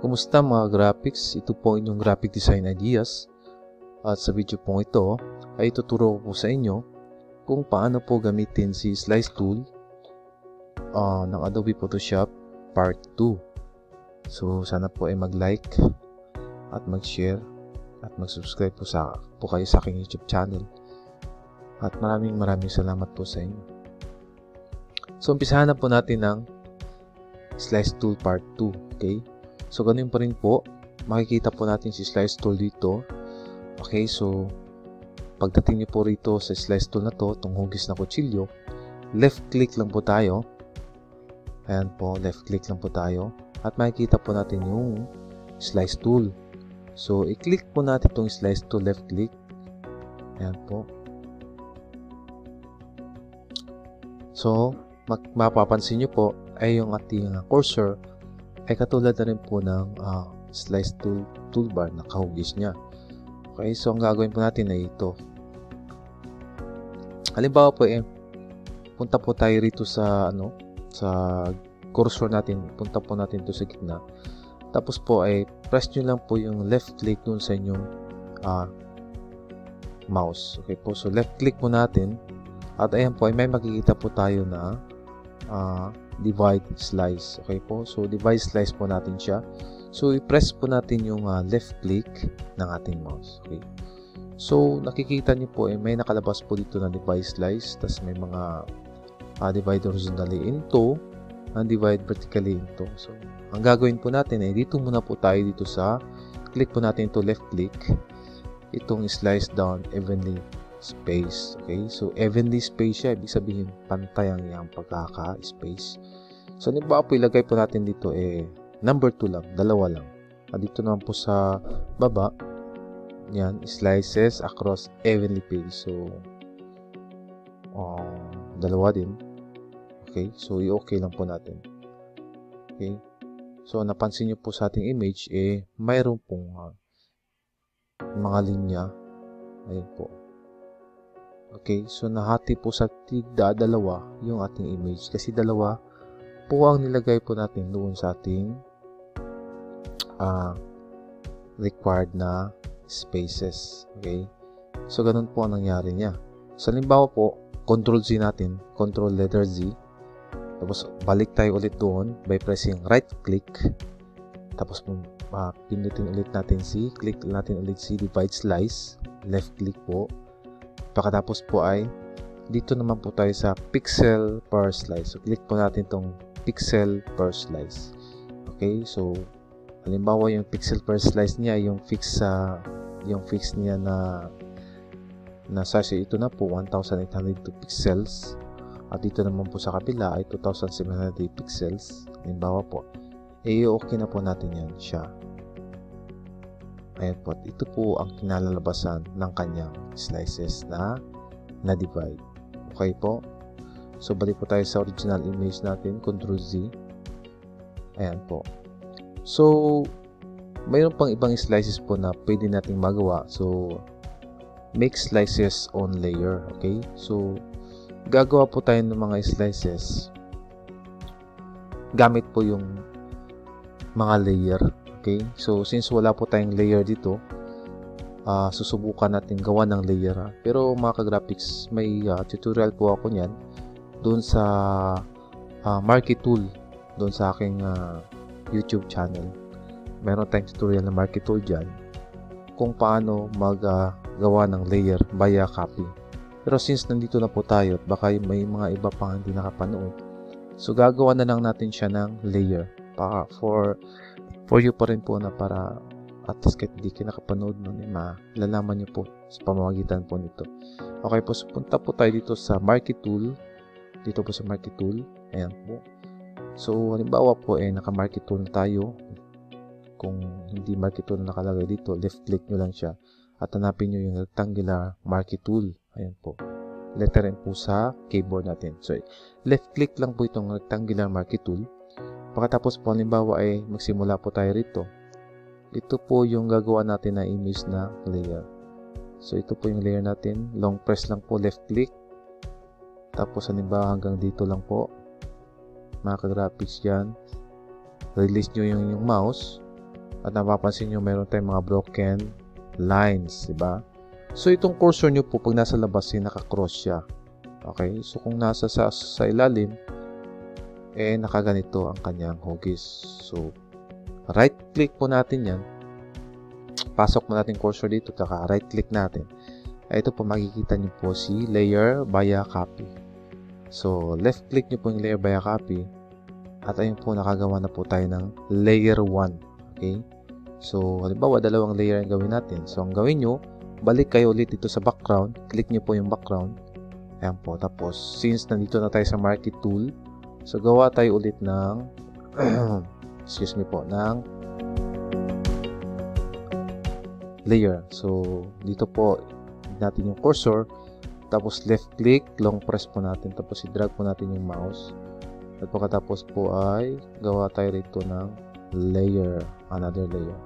Kumusta mga graphics? Ito po inyong graphic design ideas. At sa video pong ito ay tuturo ko po sa inyo kung paano po gamitin si Slice Tool ng Adobe Photoshop Part 2. So sana po ay mag-like at mag-share at mag-subscribe po kayo sa aking YouTube channel. At maraming salamat po sa inyo. So umpisahan na po natin ng Slice Tool Part 2. Okay? So, ganun pa rin po. Makikita po natin si Slice Tool dito. Okay, so pagdating niyo po rito sa Slice Tool na to, itong hugis na kutsilyo, left click lang po tayo. Ayan po, left click lang po tayo. At makikita po natin yung Slice Tool. So, i-click po natin itong Slice Tool, left click. Ayan po. So, mapapansin niyo po ay yung ating cursor ay katulad na rin po ng Slice Tool toolbar na kahugis niya. Okay, so ang gagawin po natin ay ito. Halimbawa po punta po tayo rito sa sa cursor natin, punta po natin to sa gitna. Tapos po ay press nyo lang po yung left click dun sa inyong mouse. Okay po, so left click po natin at ayan po ay may makikita po tayo na divide slice. Okay po, so divide slice po natin siya. So i-press po natin yung left click ng ating mouse. Okay, so nakikita niyo po may nakalabas po dito na divide slice, tas may mga divide horizontally into and divide vertically into. So ang gagawin po natin ay dito muna po tayo dito sa click po natin ito, left click itong slice down evenly space. Okay, so evenly space siya, ibig sabihin pantay ang iyang pagkaka-space. So halimbawa po ilagay po natin dito number 2 lang, dalawa lang. At dito naman po sa baba, yan, slices across evenly space. So dalawa din. Okay, so i-okay lang po natin. Okay, so napansin niyo po sa ating image mayroon pong mga linya. Ayun po. Okay, so nahati po sa dalawa yung ating image kasi dalawa po ang nilagay po natin doon sa ating required na spaces. Okay, so ganun po ang nangyari niya. So halimbawa po, Control Z natin, Control letter Z, tapos balik tayo ulit doon by pressing right click, tapos pindutin ulit natin click natin ulit divide slice, left click po. Pagkatapos po ay dito naman po tayo sa pixel per slice. So click po natin tong pixel per slice. Okay, so halimbawa yung pixel per slice niya yung fix niya na size ito na po 1802 pixels. At dito naman po sa kabila ay 2700 pixels. Halimbawa po, okay na po natin yan siya. Ayan po, ito po ang kinalalabasan ng kanyang slices na divide. Okay po. So, balik po tayo sa original image natin. Ctrl Z. Ayan po. So, mayroon pang ibang slices po na pwede nating magawa. So, make slices on layer. Okay. So, gagawa po tayo ng mga slices gamit po yung mga layer. Okay, so since wala po tayong layer dito, susubukan natin gawa ng layer. Pero mga ka-graphics, may tutorial po ako niyan doon sa Marquee Tool, doon sa aking YouTube channel. Meron tayong tutorial na Marquee Tool dyan kung paano maggawa ng layer via copy. Pero since nandito na po tayo at baka may mga iba pang hindi nakapanood, so gagawa na lang natin siya ng layer for you pa rin po na para at least kahit hindi kayo nakapanood nun, malalaman nyo po sa pamamagitan po nito. Okay po, so punta po tayo dito sa Marquee Tool. Dito po sa Marquee Tool. Ayan po. So, halimbawa po, naka-Marquee Tool na tayo. Kung hindi Marquee Tool na nakalagay dito, left click nyo lang siya. At hanapin nyo yung rectangular Marquee Tool. Ayan po. Letter N po sa keyboard natin. So, left click lang po itong rectangular Marquee Tool. Pagkatapos po, halimbawa ay magsimula po tayo rito. Ito po yung gagawa natin na image na layer. So, ito po yung layer natin. Long press lang po, left click. Tapos, halimbawa hanggang dito lang po. Mga ka-graphics yan. Release nyo yung mouse. At napapansin nyo, meron tayong mga broken lines, diba? So, itong cursor nyo po, pag nasa labas, naka-cross siya. Okay? So, kung nasa sa ilalim, nakaganito ang kanyang hugis. So, right-click po natin yan. Pasok mo natin cursor dito, taka right-click natin. Ito po, makikita nyo po si layer via copy. So, left-click nyo po yung layer via copy. At ayun po, nakagawa na po tayo ng layer 1. Okay? So, halimbawa, dalawang layer ang gawin natin. So, ang gawin nyo, balik kayo ulit dito sa background. Click nyo po yung background. Ayan po. Tapos, since nandito na tayo sa marquee tool, so, gawa tayo ulit ng excuse me po, ng layer. So, dito po, natin yung cursor. Tapos, left click, long press po natin. Tapos, i-drag po natin yung mouse. At pagkatapos po ay gawa tayo rito ng layer, another layer.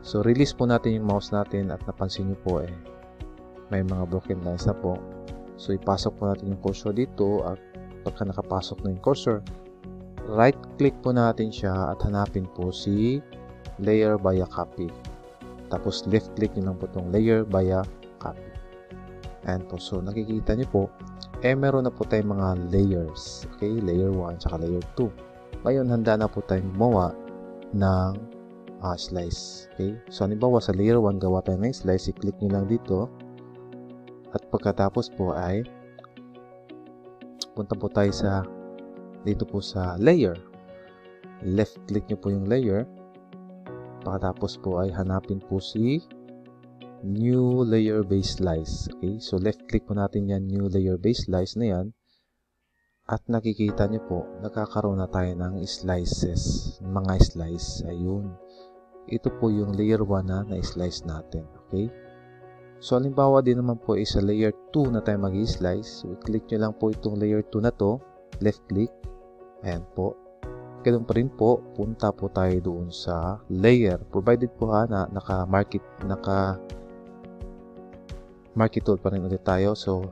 So, release po natin yung mouse natin at napansin nyo po may mga broken lines na po. So, ipasok po natin yung cursor dito at pagka nakapasok na yung cursor, right click po natin siya at hanapin po si layer via copy. Tapos, left click nyo lang po itong layer via copy. Ayan po. So, nakikita nyo po, meron na po tayong mga layers. Okay? Layer 1 tsaka layer 2. Ngayon, handa na po tayong gumawa ng slice. Okay? So, halimbawa sa layer 1, gawa tayo ng slice. I-click nyo lang dito. At pagkatapos po ay punta po tayo sa dito po sa layer. Left click nyo po yung layer. Pagkatapos po ay hanapin po si new layer base slice. Okay? So, left click po natin yan, new layer base slice na yan. At nakikita nyo po, nagkakaroon na tayo ng slices. Mga slice. Ayun. Ito po yung layer 1 na na-slice natin. Okay? So, halimbawa din naman po sa layer 2 na tayo mag-slice. So, click nyo lang po itong layer 2 na to. Left click. Ayan po. Ganun pa rin po, punta po tayo doon sa layer. Provided po na naka-market tool pa rin ulit tayo. So,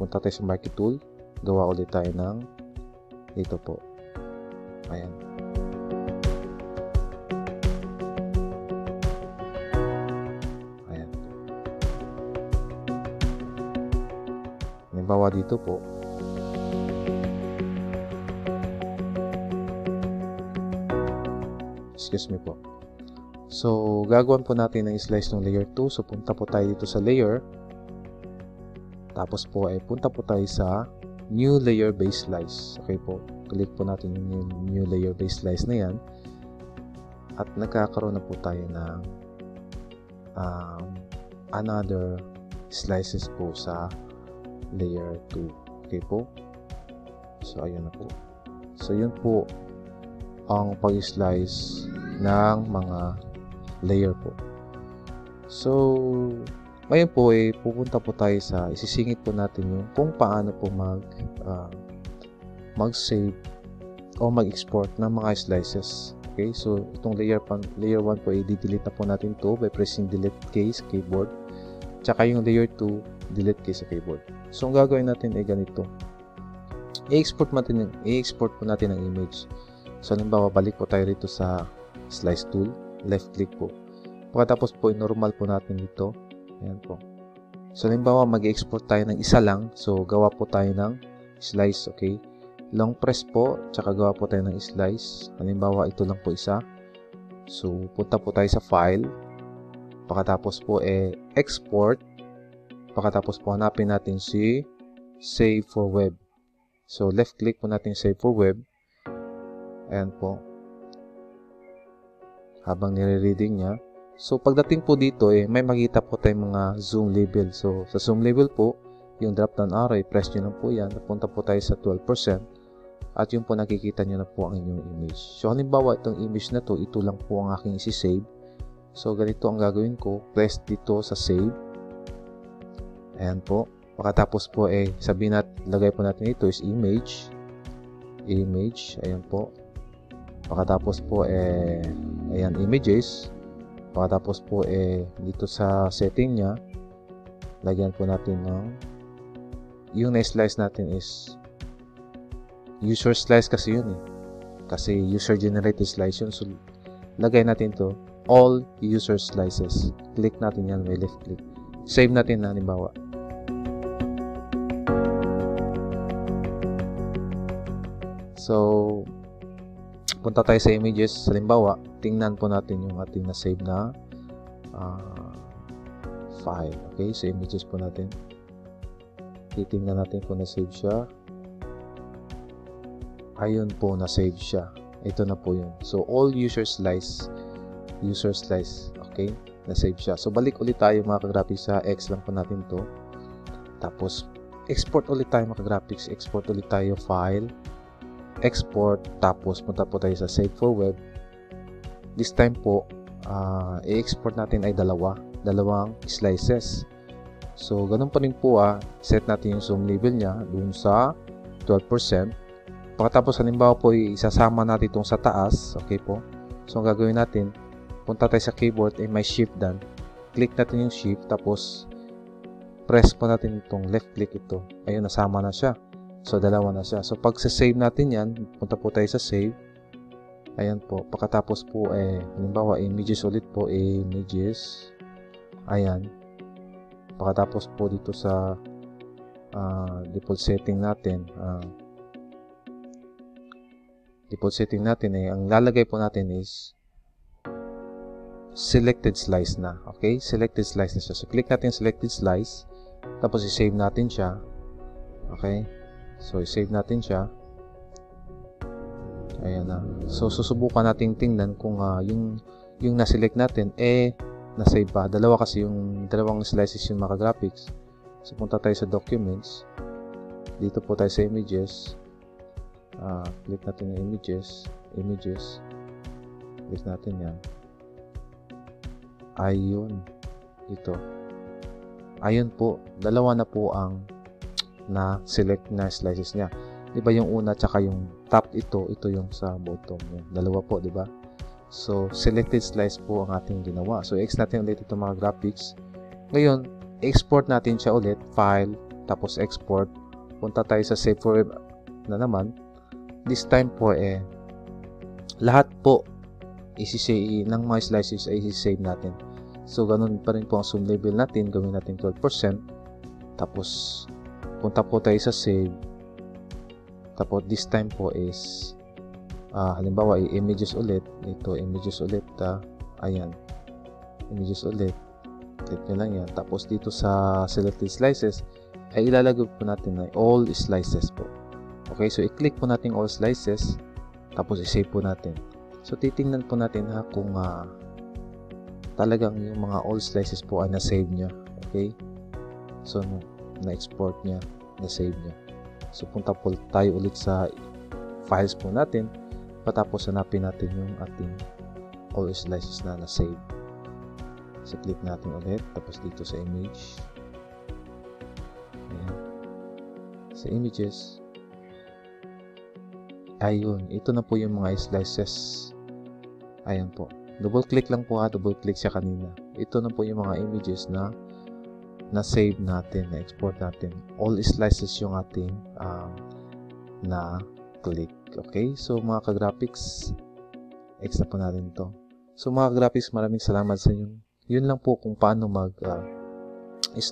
punta tayo sa marquee tool. Gawa ulit tayo ng dito po. Ayan. Ayan. Halimbawa dito po. Excuse me po. So, gagawin po natin ng slice ng layer 2. So, punta po tayo dito sa layer. Tapos po, punta po tayo sa new layer base slice. Okay po. Click po natin yung new layer base slice na yan. At nagkakaroon na po tayo ng another slices po sa layer 2. Okay po. So, ayun na po. So, yun po ang pag-slice ng mga layer po. So, ngayon po pupunta po tayo sa isisingit po natin yung kung paano po mag-save o mag-export ng mga slices. Okay? So, itong layer 1 po i-delete na po natin to by pressing delete key sa keyboard. Tsaka yung layer 2, delete key sa keyboard. So, ang gagawin natin ay ganito. I-export po natin ang image. So, halimbawa, balik po tayo rito sa slice tool. Left click po. Pagkatapos po, normal po natin dito. Ayan po. So, halimbawa, mag-export tayo ng isa lang. So, gawa po tayo ng slice. Okay? Long press po. Tsaka gawa po tayo ng slice. Halimbawa, ito lang po isa. So, punta po tayo sa file. Pagkatapos po, export. Pagkatapos po, hanapin natin si save for web. So, left click po natin save for web. Ayan po. Habang nire-reading niya. So, pagdating po dito, may makita po tayong mga zoom label. So, sa zoom label po, yung drop-down arrow, press nyo lang po yan. Napunta po tayo sa 12%. At yun po, nakikita nyo na po ang inyong image. So, halimbawa, itong image na to, ito lang po ang aking isi-save. So, ganito ang gagawin ko. Press dito sa save. Ayan po. Pagkatapos po, sabihin natin, lagay po natin ito is image. Image. Ayan po. Pagkatapos po, ayan, images. Pagkatapos po, dito sa setting niya, lagyan po natin ng, yung na-slice natin is, user slice kasi yun kasi user-generated slice yun. So, lagay natin to all user slices. Click natin yan, may left click. Save natin na, halimbawa. So, punta tayo sa images. Halimbawa, tingnan po natin yung ating na-save na file. Okay, sa images po natin. Titingnan natin kung na-save siya. Ayun po, na-save siya. Ito na po yun. So, all user slice, okay, na-save siya. So, balik ulit tayo mga ka-graphics sa X lang po natin to. Tapos, export ulit tayo mga ka-graphics. Export ulit tayo file. Export. Tapos, punta po tayo sa save for web. This time po, i-export natin ay dalawang slices. So, ganun pa rin po set natin yung zoom level niya dun sa 12%. Pagkatapos, halimbawa po, isasama natin itong sa taas. Okay po. So, ang gagawin natin, punta tayo sa keyboard, may shift down. Click natin yung shift, tapos press po natin itong left click ito. Ayun, nasama na siya. So, dalawa na siya. So, pag sa-save natin yan, punta po tayo sa save. Ayan po. Pagkatapos po, halimbawa, images ulit po, images. Ayan. Pagkatapos po dito sa default setting natin, ang lalagay po natin is selected slice na. Okay? Selected slice na siya. So, click natin selected slice. Tapos, i-save natin siya. Okay? So, i-save natin siya. Ayan na. So, susubukan natin tingnan kung yung na-select natin, na-save pa. Dalawang slices yung mga graphics. So, punta tayo sa documents. Dito po tayo sa images. Click natin yung images. Click natin yan. Ayun. Dito. Ayun po. Dalawa na po ang na-select na slices niya. Diba yung una tsaka yung top ito yung sa bottom. Dalawa po, diba? So, selected slice po ang ating ginawa. So, X natin ulit itong mga graphics. Ngayon, export natin siya ulit. File, tapos export. Punta tayo sa save for web na naman. This time po, lahat po ng mga slices ay isi-save natin. So, ganun pa rin po ang zoom level natin. Gawin natin 12%. Tapos, punta po tayo sa save. Tapos, this time po is halimbawa, images ulit. Ito, images ulit. Ayan. Images ulit. Click nyo lang yan. Tapos, dito sa selected slices, ay ilalagay po natin na all slices po. Okay, so i-click po natin all slices. Tapos, i-save po natin. So, titingnan po natin kung talagang yung mga all slices po ay na-save niya. Okay? So, na-export niya, na-save niya. So, punta po tayo ulit sa files po natin. Patapos, hanapin natin yung ating all slices na na-save. So, click natin ulit. Tapos, dito sa image. Ayan. Sa images. Ayun. Ito na po yung mga slices. Ayan po. Double click lang po double click siya kanina. Ito na po yung mga images na na-save natin, na-export natin. All slices yung ating na-click. Okay? So, mga ka-graphics, X na po natin to. So, mga ka-graphics, maraming salamat sa inyo. Yun lang po kung paano mag-slice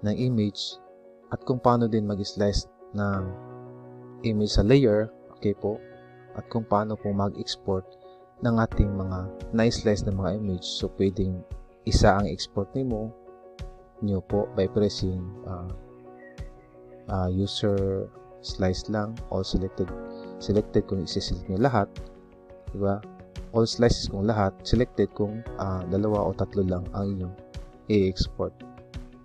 ng image at kung paano din mag-slice ng image sa layer. Okay po? At kung paano po mag-export ng ating mga na-slice na mga image. So, pwedeng isa ang export nyo po by pressing user slice lang, all selected kung isi-select nyo lahat, diba? All slices kung lahat, selected kung dalawa o tatlo lang ang inyong i-export.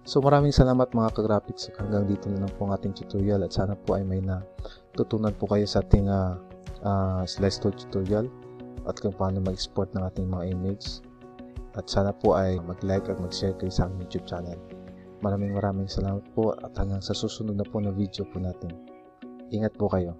So, maraming salamat mga ka-graphics. Hanggang dito na lang po ang ating tutorial at sana po ay may natutunan po kayo sa ating slice tool tutorial at kung paano mag-export ng ating mga image. At sana po ay mag-like at mag-share kayo sa aming YouTube channel. Maraming salamat po at hanggang sa susunod na po na video po natin. Ingat po kayo.